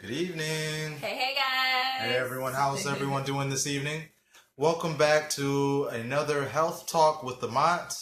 Good evening. Hey guys. Hey everyone, how's everyone doing this evening? Welcome back to another health talk with the Mott.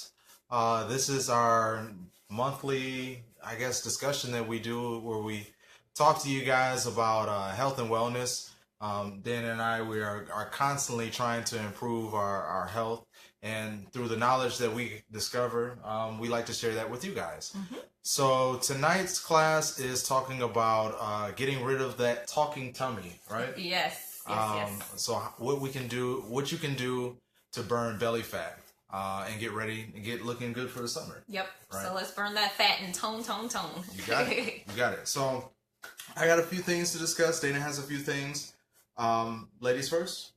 This is our monthly, discussion that we do where we talk to you guys about health and wellness. Dan and I, we are constantly trying to improve our health, and through the knowledge that we discover, we like to share that with you guys. So tonight's class is talking about getting rid of that talking tummy, right? Yes. So what you can do to burn belly fat and get ready and get looking good for the summer. Yep. Right. So let's burn that fat and tone. You got it. You got it. So I got a few things to discuss. Dana has a few things. Ladies first.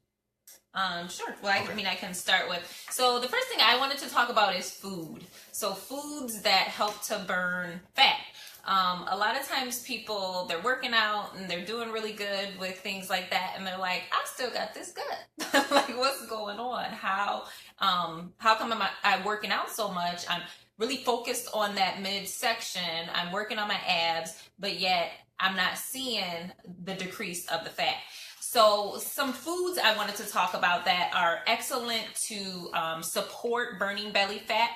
Sure. Well, I can start with. So the first thing I wanted to talk about is food. So foods that help to burn fat. A lot of times people, they're working out and they're doing really good with things like that, and they're like, I still got this gut. Like, what's going on? How come I'm working out so much? I'm really focused on that midsection. I'm working on my abs, but yet I'm not seeing the decrease of the fat. So some foods I wanted to talk about that are excellent to support burning belly fat,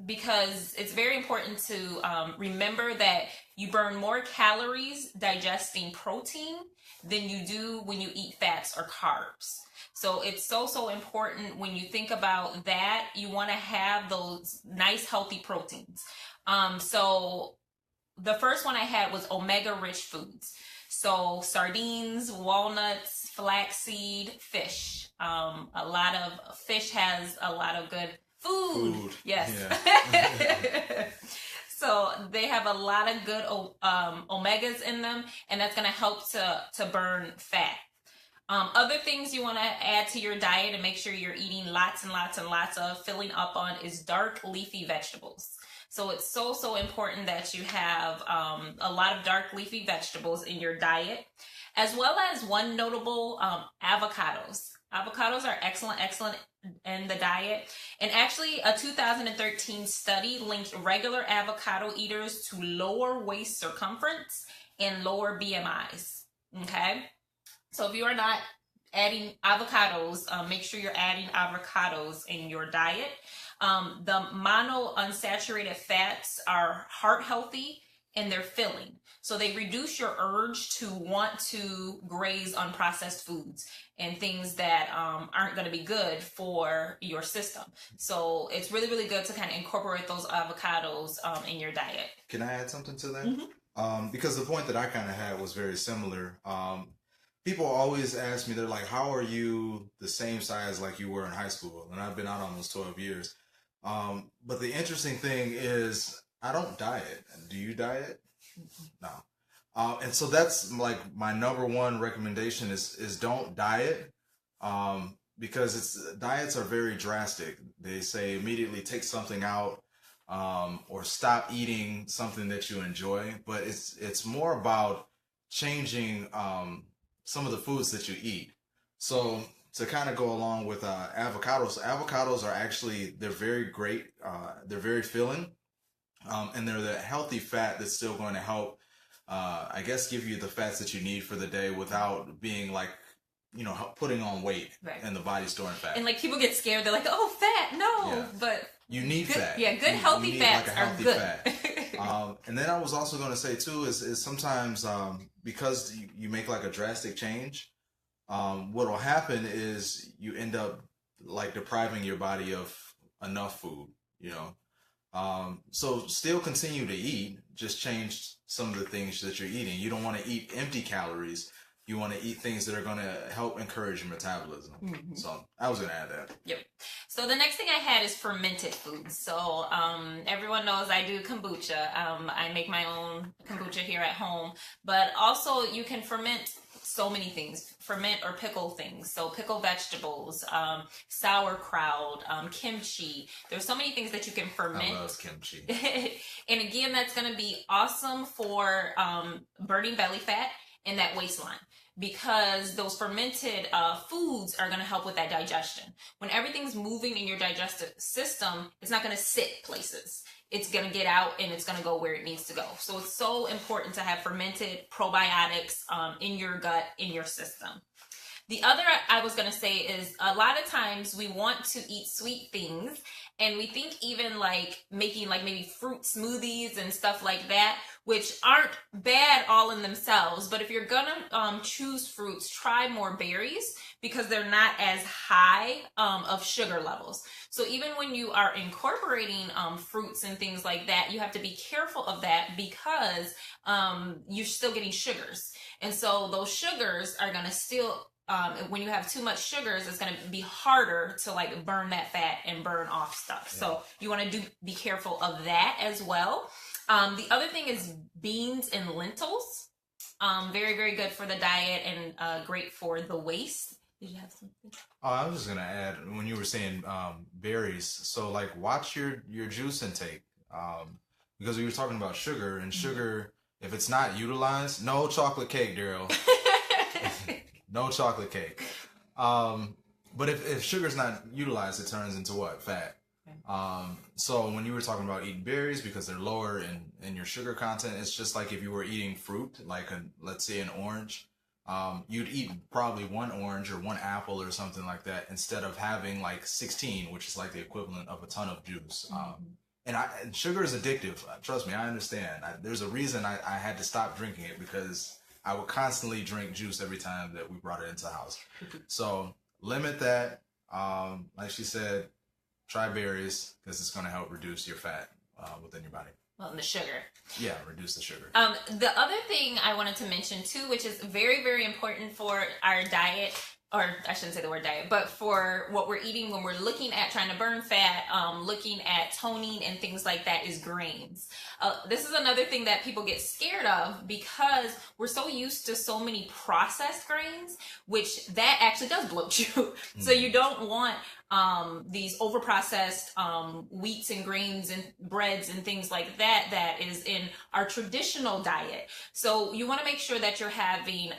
because it's very important to remember that you burn more calories digesting protein than you do when you eat fats or carbs. So it's so important when you think about that. You want to have those nice healthy proteins. So the first one I had was omega-rich foods. So sardines, walnuts, flaxseed, fish. A lot of fish has a lot of good food. Yes. Yeah. So they have a lot of good omegas in them, and that's going to help to burn fat. Other things you want to add to your diet and make sure you're eating lots and lots of, filling up on, is dark leafy vegetables. So it's so important that you have a lot of dark leafy vegetables in your diet, as well as one notable, avocados. Avocados are excellent in the diet. And actually, a 2013 study linked regular avocado eaters to lower waist circumference and lower BMIs. Okay? So if you are not adding avocados, make sure you're adding avocados in your diet. The monounsaturated fats are heart healthy and they're filling. So they reduce your urge to want to graze on processed foods and things that aren't going to be good for your system. So it's really good to kind of incorporate those avocados in your diet. Can I add something to that? Because the point that I kind of had was very similar. People always ask me, they're like, how are you the same size like you were in high school? And I've been out almost 12 years. But the interesting thing is, I don't diet. Do you diet? No. And so that's like my number one recommendation is don't diet. Because diets are very drastic. They say immediately take something out, or stop eating something that you enjoy. But it's more about changing, some of the foods that you eat. So to kind of go along with avocados are actually, they're very great. They're very filling, and they're the healthy fat that's still going to help, give you the fats that you need for the day without being like, putting on weight. Right. And the body storing fat. And like people get scared, they're like, oh, fat, no. Yeah. But you need fat. Yeah, good healthy fats like are good. Fat. And then I was also going to say too is sometimes because you make like a drastic change, what will happen is you end up like depriving your body of enough food, so still continue to eat, just change some of the things that you're eating. You don't want to eat empty calories. You want to eat things that are going to help encourage your metabolism. So I was going to add that. Yep. So the next thing I had is fermented foods. So everyone knows I do kombucha. I make my own kombucha here at home. But also you can ferment so many things. Ferment or pickle things. So pickle vegetables, sauerkraut, kimchi. There's so many things that you can ferment. I love kimchi. And again, that's going to be awesome for burning belly fat in that waistline, because those fermented foods are going to help with that digestion. When everything's moving in your digestive system, it's not going to sit places. it's going to get out and it's going to go where it needs to go. So it's so important to have fermented probiotics in your gut, in your system. The other I was going to say is a lot of times we want to eat sweet things, and we think even like making like maybe fruit smoothies and stuff like that, which aren't bad all in themselves. But if you're going to choose fruits, try more berries because they're not as high of sugar levels. So even when you are incorporating fruits and things like that, you have to be careful of that because you're still getting sugars. And so those sugars are going to still, when you have too much sugars, it's going to be harder to like burn that fat and burn off stuff. Yeah. So you want to be careful of that as well. The other thing is beans and lentils. Very, very good for the diet and great for the waist. Did you have something? Oh, I was just gonna add when you were saying berries. So like, watch your juice intake because we were talking about sugar, and sugar, if it's not utilized, no chocolate cake, Daryl. No chocolate cake. But if sugar's not utilized, it turns into what? Fat. So when you were talking about eating berries because they're lower in your sugar content, it's just like if you were eating fruit, like let's say an orange. You'd eat probably one orange or one apple or something like that instead of having like 16, which is like the equivalent of a ton of juice. And sugar is addictive. Trust me, I understand. There's a reason I had to stop drinking it because I would constantly drink juice every time that we brought it into the house. So limit that. Like she said, try berries because it's going to help reduce your fat within your body. Well, and the sugar. Yeah, reduce the sugar. The other thing I wanted to mention too, which is very, very important for our diet, or I shouldn't say the word diet, but for what we're eating when we're looking at trying to burn fat, looking at toning and things like that, is grains. This is another thing that people get scared of because we're so used to so many processed grains, which that actually does bloat you. So you don't want these overprocessed wheats and grains and breads and things like that that is in our traditional diet. So you want to make sure that you're having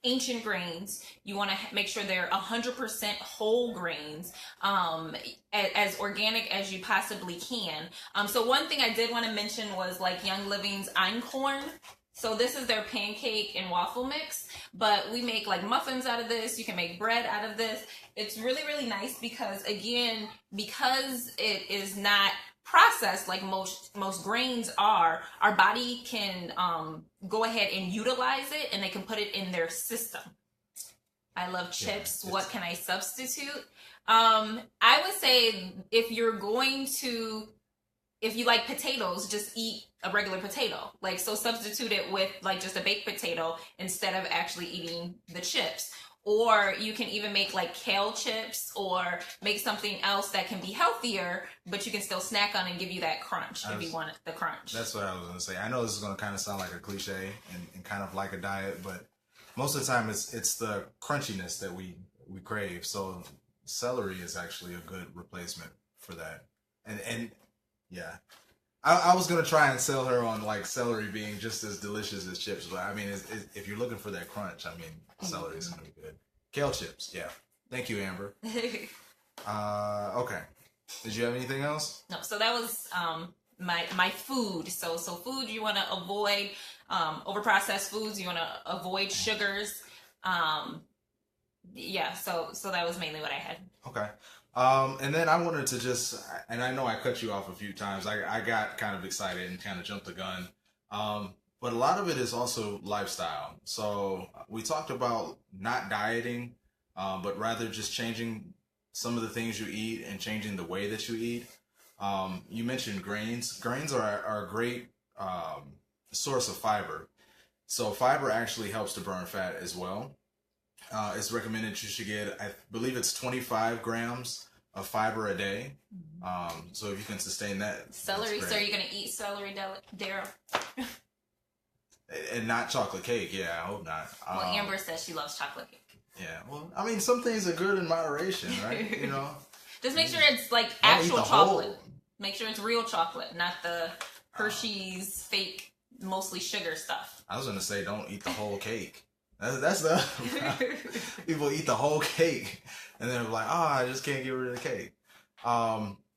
ancient grains. You want to make sure they're 100% whole grains, as organic as you possibly can. So one thing I did want to mention was like Young Living's einkorn. So this is their pancake and waffle mix, but we make like muffins out of this. You can make bread out of this. It's really, really nice because, again, because it is not processed like most grains are, our body can go ahead and utilize it, and they can put it in their system. I love chips. Yeah, what can I substitute? I would say if you like potatoes, just eat a regular potato. Like, so substitute it with like just a baked potato instead of actually eating the chips. Or you can even make like kale chips or make something else that can be healthier, but you can still snack on and give you that crunch if you want the crunch. That's what I was going to say. I know this is going to kind of sound like a cliche and kind of like a diet, but most of the time it's the crunchiness that we crave. So celery is actually a good replacement for that. And yeah. I was going to try and sell her on like celery being just as delicious as chips, but I mean, if you're looking for that crunch, I mean, celery is going to be good. Kale chips, yeah. Thank you, Amber. Okay. Did you have anything else? No, so that was my food. So food, you want to avoid overprocessed foods. You want to avoid sugars. Yeah, so that was mainly what I had. Okay. And then I wanted to just, and I know I cut you off a few times. I got kind of excited and kind of jumped the gun. But a lot of it is also lifestyle. So we talked about not dieting, but rather just changing some of the things you eat and changing the way that you eat. You mentioned grains. Grains are a great source of fiber. So fiber actually helps to burn fat as well. It's recommended you should get, I believe it's 25 grams of fiber a day. So if you can sustain that. Celery. So are you going to eat celery, Daryl? And not chocolate cake. Yeah, I hope not. Well, Amber says she loves chocolate cake. Yeah. Well, I mean, some things are good in moderation, right? You know. Just make sure it's like actual chocolate. Make sure it's real chocolate, not the Hershey's fake, mostly sugar stuff. I was going to say, don't eat the whole cake. That's the people eat the whole cake and then they're like, I just can't get rid of the cake.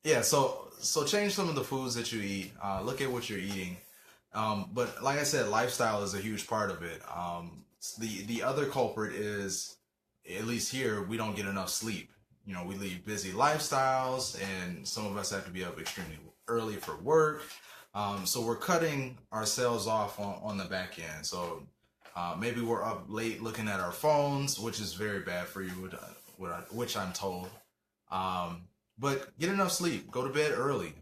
Yeah, so change some of the foods that you eat. Look at what you're eating. But like I said, lifestyle is a huge part of it. The other culprit is, at least here, we don't get enough sleep. You know, we lead busy lifestyles, and some of us have to be up extremely early for work. So we're cutting ourselves off on the back end. So maybe we're up late looking at our phones, which is very bad for you, which I'm told. But get enough sleep. Go to bed early.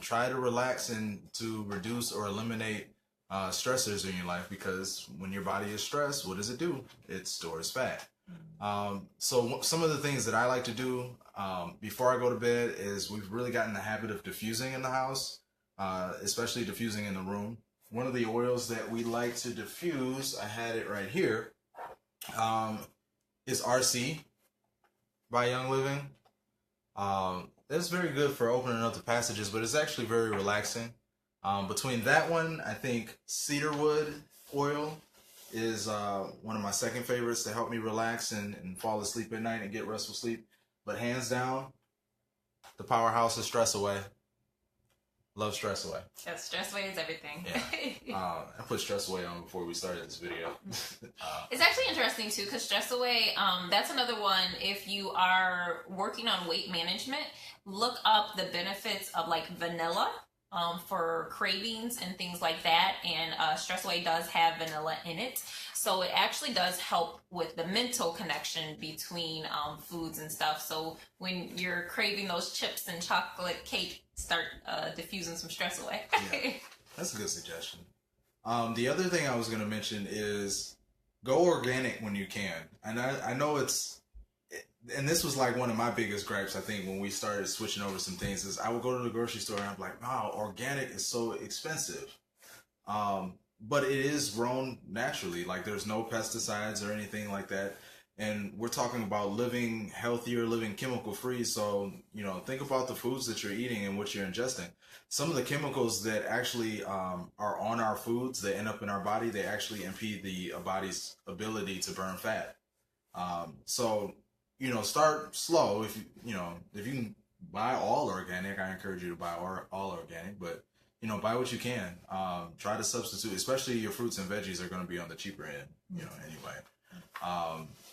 Try to relax and to reduce or eliminate stressors in your life, because when your body is stressed, what does it do? It stores fat. So some of the things that I like to do before I go to bed is, we've really gotten the habit of diffusing in the house, especially diffusing in the room. One of the oils that we like to diffuse, I had it right here, is RC by Young Living. It's very good for opening up the passages, but it's actually very relaxing. Between that one, I think cedarwood oil is one of my second favorites to help me relax and fall asleep at night and get restful sleep. But hands down, the powerhouse is Stress Away. Love Stress Away. Yes, Stress Away is everything. Yeah. I put Stress Away on before we started this video. It's actually interesting too, because Stress Away, that's another one. If you are working on weight management, look up the benefits of like vanilla for cravings and things like that. And Stress Away does have vanilla in it. So it actually does help with the mental connection between foods and stuff. So when you're craving those chips and chocolate cake, start diffusing some stress away. Yeah, that's a good suggestion. The other thing I was going to mention is go organic when you can. And I know and this was like one of my biggest gripes, I think, when we started switching over some things, is I would go to the grocery store and I'm like, wow, organic is so expensive. But it is grown naturally. Like, there's no pesticides or anything like that. And we're talking about living healthier, living chemical free. So, you know, think about the foods that you're eating and what you're ingesting. Some of the chemicals that actually are on our foods that end up in our body, they actually impede the body's ability to burn fat. So, you know, start slow. If you can buy all organic, I encourage you to buy all organic, but you know, buy what you can. Try to substitute, especially your fruits and veggies are going to be on the cheaper end, you know, anyway.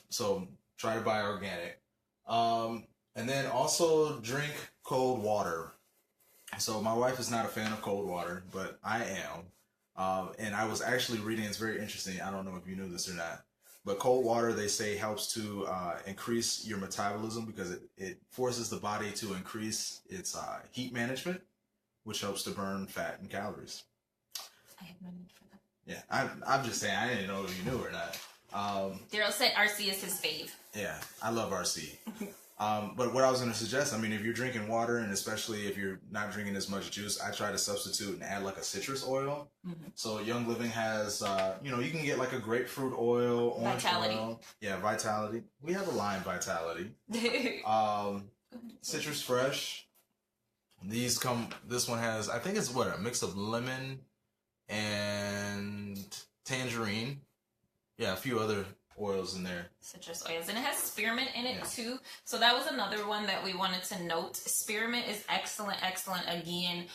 So try to buy organic. And then also drink cold water. So my wife is not a fan of cold water, but I am. And I was actually reading, it's very interesting. I don't know if you knew this or not, but cold water, they say, helps to increase your metabolism, because it forces the body to increase its heat management, which helps to burn fat and calories. I have no need for that. Yeah, I'm just saying, I didn't know if you knew or not. Daryl said RC is his fave. Yeah, I love RC. But what I was going to suggest, I mean, if you're drinking water, and especially if you're not drinking as much juice, I try to substitute and add like a citrus oil. Mm-hmm. So Young Living has, you know, you can get like a grapefruit oil, orange Vitality. oil. Yeah, Vitality. We have a line, Vitality. Citrus Fresh. This one has, I think it's a mix of lemon and tangerine. Yeah, a few other oils in there. Citrus oils. And it has spearmint in it too. So that was another one that we wanted to note. Spearmint is excellent again,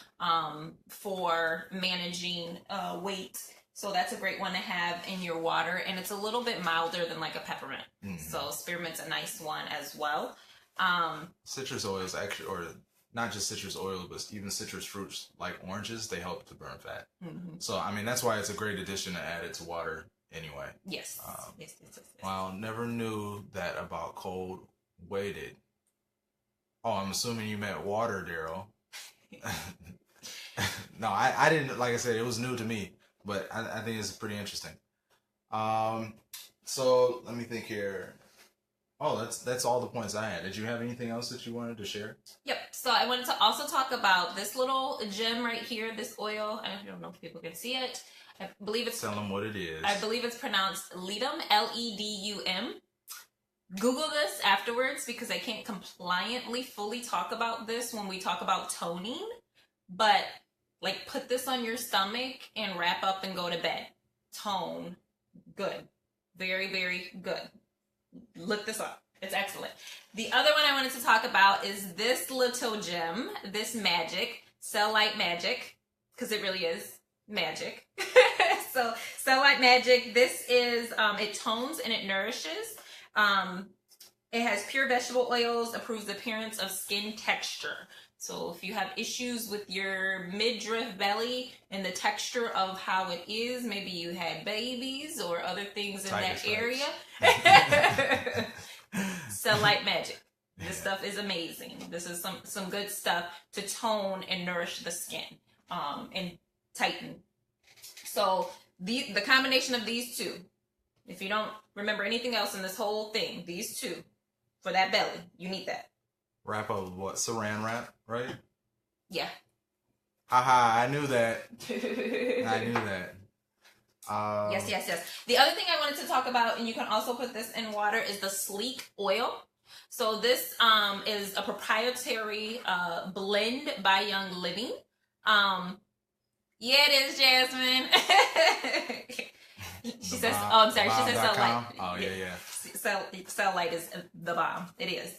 for managing weight. So that's a great one to have in your water. And it's a little bit milder than like a peppermint. Mm-hmm. So spearmint's a nice one as well. Citrus oils actually, or not just citrus oil, but even citrus fruits like oranges, they help to burn fat. Mm-hmm. So, I mean, that's why it's a great addition to add it to water anyway. Yes. Yes. Well, never knew that about cold weighted. Oh, I'm assuming you meant water, Daryl. No, I didn't. Like I said, it was new to me, but I think it's pretty interesting. So let me think here. Oh, that's all the points I had. Did you have anything else that you wanted to share? Yep. So I wanted to also talk about this little gem right here, this oil. I don't know if people can see it. I believe it's... Tell them what it is. I believe it's pronounced Ledum, Ledum. Google this afterwards, because I can't compliantly fully talk about this when we talk about toning. But, like, put this on your stomach and wrap up and go to bed. Tone. Good. Very, very good. Look this up. It's excellent. The other one I wanted to talk about is this little gem, this magic, Cellulite Magic, because it really is magic. So Cellulite Magic, this is, it tones and it nourishes. It has pure vegetable oils, improves the appearance of skin texture. So if you have issues with your midriff belly and the texture of how it is, maybe you had babies or other things in that area. Cellulite Magic. This stuff is amazing. This is some good stuff to tone and nourish the skin and tighten. So the combination of these two, if you don't remember anything else in this whole thing, these two for that belly, you need that. Wrap up with what? Saran wrap, right? Yeah. Haha, I knew that. I knew that. Yes. The other thing I wanted to talk about, and you can also put this in water, is the Sleek Oil. So this is a proprietary blend by Young Living. Yeah, it is, Jasmine. She says, oh, I'm sorry. She says Cellulite. Oh, yeah. Cellulite is the bomb. It is.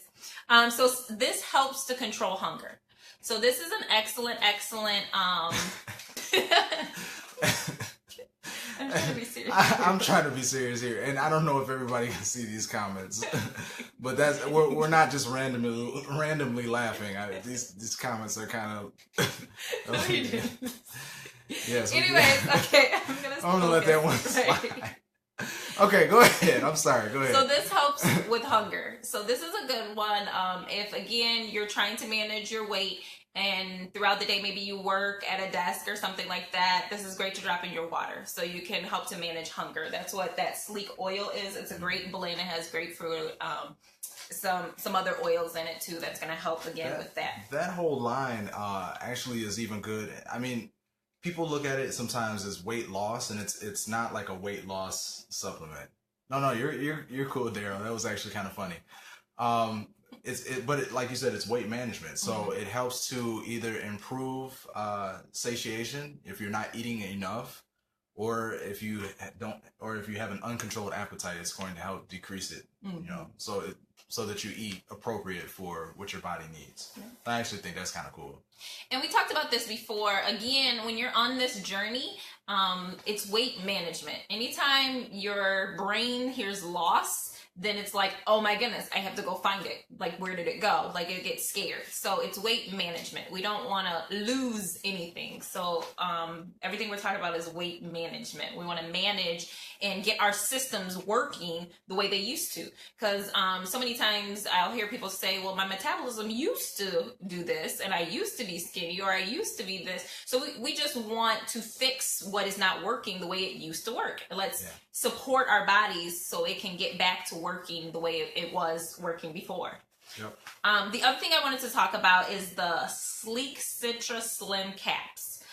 So this helps to control hunger. So this is an excellent. I'm trying to be serious. I'm trying to be serious here, and I don't know if everybody can see these comments, but we're not just randomly laughing. These comments are kind of. Yes. Anyways, okay, I'm gonna let that one slide. Okay, go ahead. I'm sorry. Go ahead. So this helps with hunger. So this is a good one. If again you're trying to manage your weight and throughout the day maybe you work at a desk or something like that, this is great to drop in your water so you can help to manage hunger. That's what that Sleek Oil is. It's a great blend. It has grapefruit, some other oils in it too. That's going to help again with that. That whole line actually is even good. I mean, people look at it sometimes as weight loss, and it's not like a weight loss supplement. No, you're cool, Daryl. That was actually kind of funny. But like you said, it's weight management. So it helps to either improve satiation if you're not eating enough, or if you have an uncontrolled appetite, it's going to help decrease it. You know, so that you eat appropriate for what your body needs. I actually think that's kind of cool. And we talked about this before. Again, when you're on this journey, it's weight management. Anytime your brain hears loss, then it's like, oh my goodness, I have to go find it. Like, where did it go? Like, it gets scared. So it's weight management. We don't want to lose anything. So everything we're talking about is weight management. We want to manage and get our systems working the way they used to. Because so many times I'll hear people say, well, my metabolism used to do this, and I used to be skinny, or I used to be this. So we just want to fix what is not working the way it used to work. Let's support our bodies so it can get back to working the way it was working before. Yep. The other thing I wanted to talk about is the Sleek Citra Slim Caps.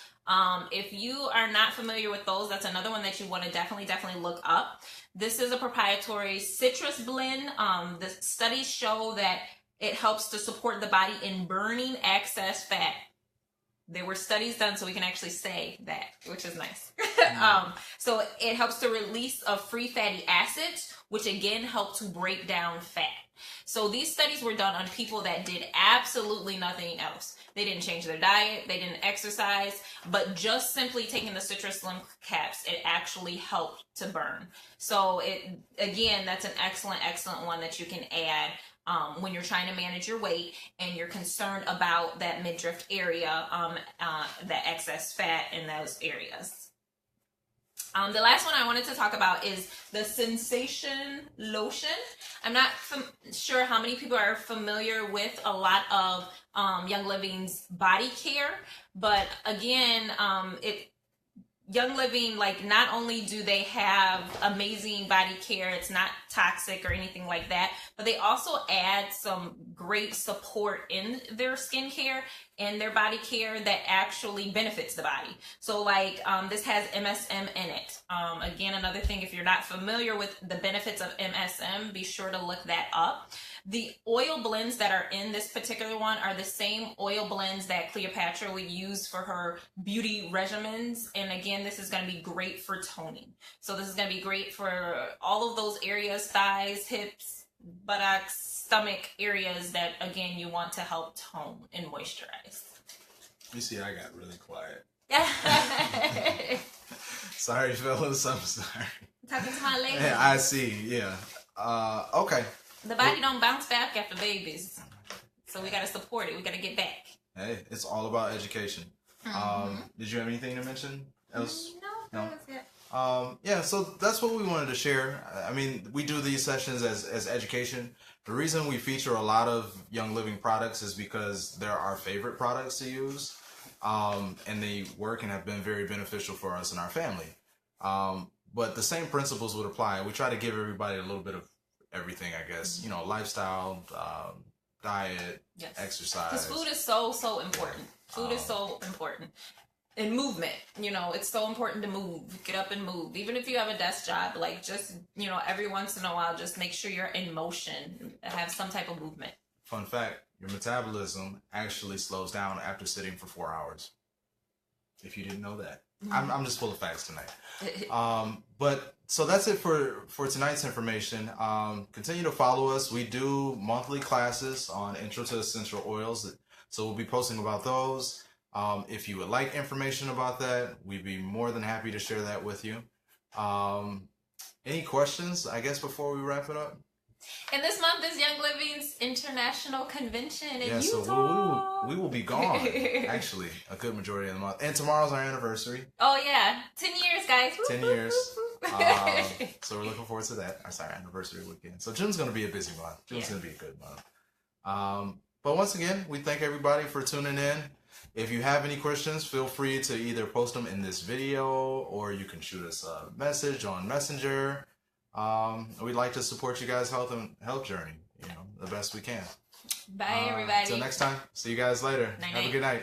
If you are not familiar with those, that's another one that you want to definitely look up. This is a proprietary citrus blend. The studies show that it helps to support the body in burning excess fat. There were studies done so we can actually say that, which is nice. So it helps to release of free fatty acids, which again help to break down fat. So these studies were done on people that did absolutely nothing else. They didn't change their diet, they didn't exercise, but just simply taking the Citrus Slim Caps, it actually helped to burn. So again, that's an excellent one that you can add when you're trying to manage your weight and you're concerned about that midriff area, that excess fat in those areas. The last one I wanted to talk about is the Sensation Lotion. I'm not sure how many people are familiar with a lot of Young Living's body care, but again, Young Living, like, not only do they have amazing body care, it's not toxic or anything like that, but they also add some great support in their skincare and their body care that actually benefits the body. So like this has MSM in it. Again, another thing, if you're not familiar with the benefits of MSM, be sure to look that up. The oil blends that are in this particular one are the same oil blends that Cleopatra would use for her beauty regimens. And again, this is going to be great for toning. So this is going to be great for all of those areas, thighs, hips, buttocks, stomach areas that, again, you want to help tone and moisturize. You see, I got really quiet. Yeah. Sorry, fellas. I'm sorry. Talking to my lady. Yeah, I see. Yeah. Okay. The body don't bounce back after babies, so we got to support it. We got to get back. Hey, it's all about education. Did you have anything to mention else? No, that was it. Yeah, so that's what we wanted to share. I mean, we do these sessions as education. The reason we feature a lot of Young Living products is because they're our favorite products to use, and they work and have been very beneficial for us and our family. But the same principles would apply. We try to give everybody a little bit of everything, I guess. You know, lifestyle, diet, Yes. exercise. Because food is so important. Food is so important. And movement, you know, it's so important to move. Get up and move. Even if you have a desk job, like just, you know, every once in a while, just make sure you're in motion. Have some type of movement. Fun fact, your metabolism actually slows down after sitting for 4 hours. If you didn't know that. I'm just full of facts tonight. But so that's it for tonight's information. Continue to follow us. We do monthly classes on Intro to Essential Oils. So we'll be posting about those. If you would like information about that, we'd be more than happy to share that with you. Any questions, I guess, before we wrap it up? And this month is Young Living's International Convention in Utah. So we will be gone, actually, a good majority of the month. And tomorrow's our anniversary. Oh, yeah. 10 years, guys. 10 years. So we're looking forward to that. That's our anniversary weekend. So June's going to be a busy month. June's going to be a good month. But once again, we thank everybody for tuning in. If you have any questions, feel free to either post them in this video or you can shoot us a message on Messenger. We'd like to support you guys' health journey, you know, the best we can. Bye, everybody. Till next time. See you guys later. Night, Have night. a good night.